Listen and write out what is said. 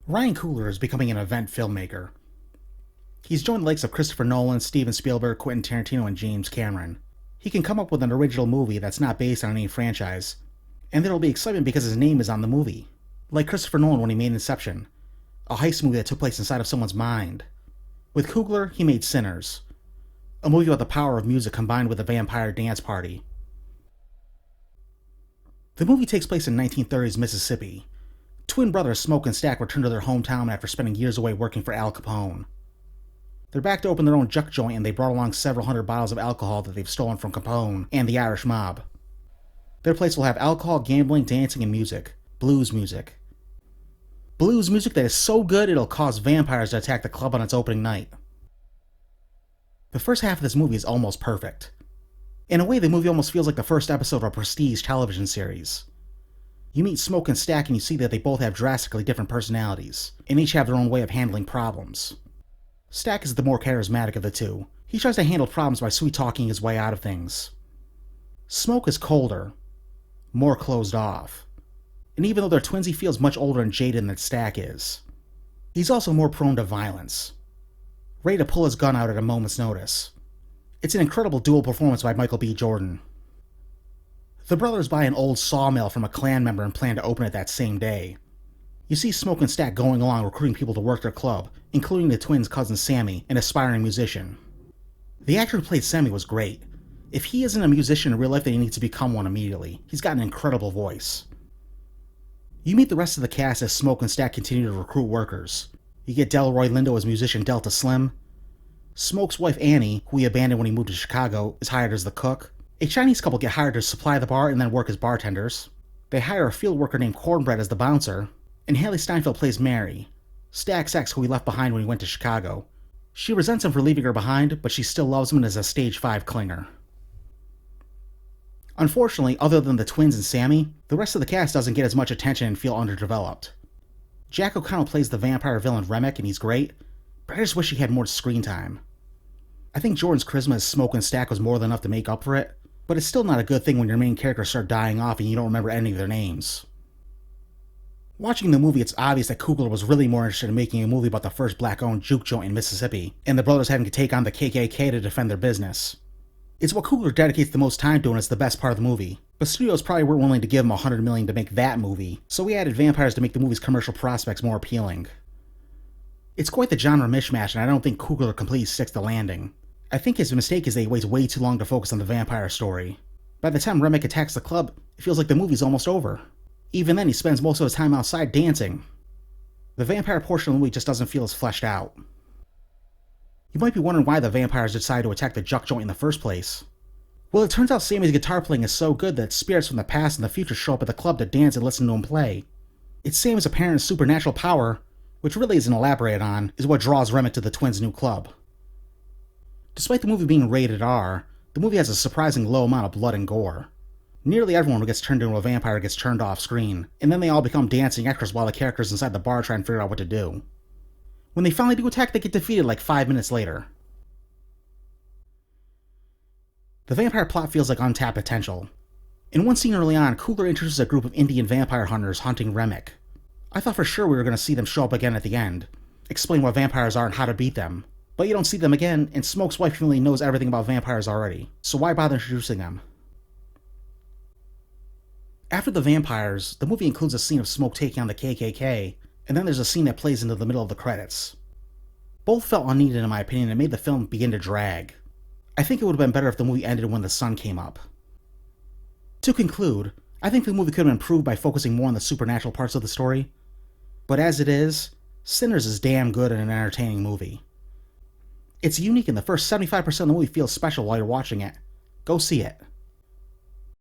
Ryan Coogler is becoming an event filmmaker. He's joined the likes of Christopher Nolan, Steven Spielberg, Quentin Tarantino, and James Cameron. He can come up with an original movie that's not based on any franchise, and there'll be excitement because his name is on the movie. Like Christopher Nolan when he made Inception, a heist movie that took place inside of someone's mind. With Coogler, he made Sinners, a movie about the power of music combined with a vampire dance party. The movie takes place in 1930s Mississippi. Twin brothers Smoke and Stack return to their hometown after spending years away working for Al Capone. They're back to open their own juke joint, and they brought along several hundred bottles of alcohol that they've stolen from Capone and the Irish mob. Their place will have alcohol, gambling, dancing, and music. Blues music. Blues music that is so good it'll cause vampires to attack the club on its opening night. The first half of this movie is almost perfect. In a way, the movie almost feels like the first episode of a prestige television series. You meet Smoke and Stack and you see that they both have drastically different personalities, and each have their own way of handling problems. Stack is the more charismatic of the two. He tries to handle problems by sweet-talking his way out of things. Smoke is colder, more closed off. And even though they're twins, he feels much older and jaded than Stack is. He's also more prone to violence, ready to pull his gun out at a moment's notice. It's an incredible dual performance by Michael B. Jordan. The brothers buy an old sawmill from a Klan member and plan to open it that same day. You see Smoke and Stack going along recruiting people to work their club, including the twins' cousin Sammy, an aspiring musician. The actor who played Sammy was great. If he isn't a musician in real life, then he needs to become one immediately. He's got an incredible voice. You meet the rest of the cast as Smoke and Stack continue to recruit workers. You get Delroy Lindo as musician Delta Slim. Smoke's wife Annie, who he abandoned when he moved to Chicago, is hired as the cook. A Chinese couple get hired to supply the bar and then work as bartenders. They hire a field worker named Cornbread as the bouncer, and Haley Steinfeld plays Mary, Stack's ex who he left behind when he went to Chicago. She resents him for leaving her behind, but she still loves him and is a stage 5 clinger. Unfortunately, other than the twins and Sammy, the rest of the cast doesn't get as much attention and feel underdeveloped. Jack O'Connell plays the vampire villain Remick, and he's great, but I just wish he had more screen time. I think Jordan's charisma as Smoke and Stack was more than enough to make up for it, but it's still not a good thing when your main characters start dying off and you don't remember any of their names. Watching the movie, it's obvious that Coogler was really more interested in making a movie about the first black-owned juke joint in Mississippi, and the brothers having to take on the KKK to defend their business. It's what Coogler dedicates the most time to, and it's the best part of the movie. But studios probably weren't willing to give him $100 million to make that movie, so he added vampires to make the movie's commercial prospects more appealing. It's quite the genre mishmash, and I don't think Coogler completely sticks the landing. I think his mistake is that he waits way too long to focus on the vampire story. By the time Remick attacks the club, it feels like the movie's almost over. Even then, he spends most of his time outside dancing. The vampire portion of the movie just doesn't feel as fleshed out. You might be wondering why the vampires decided to attack the juke joint in the first place. Well, it turns out Sammy's guitar playing is so good that spirits from the past and the future show up at the club to dance and listen to him play. It's Sammy's apparent supernatural power, which really isn't elaborated on, is what draws Remick to the twins' new club. Despite the movie being rated R, the movie has a surprising low amount of blood and gore. Nearly everyone who gets turned into a vampire gets turned off screen, and then they all become dancing extras while the characters inside the bar try and figure out what to do. When they finally do attack, they get defeated like 5 minutes later. The vampire plot feels like untapped potential. In one scene early on, Coogler introduces a group of Indian vampire hunters hunting Remick. I thought for sure we were going to see them show up again at the end, explain what vampires are and how to beat them. But you don't see them again, and Smoke's wife really knows everything about vampires already, so why bother introducing them? After the vampires, the movie includes a scene of Smoke taking on the KKK, and then there's a scene that plays into the middle of the credits. Both felt unneeded in my opinion and made the film begin to drag. I think it would have been better if the movie ended when the sun came up. To conclude, I think the movie could have improved by focusing more on the supernatural parts of the story, but as it is, Sinners is damn good and an entertaining movie. It's unique and the first 75% of the movie feels special while you're watching it. Go see it.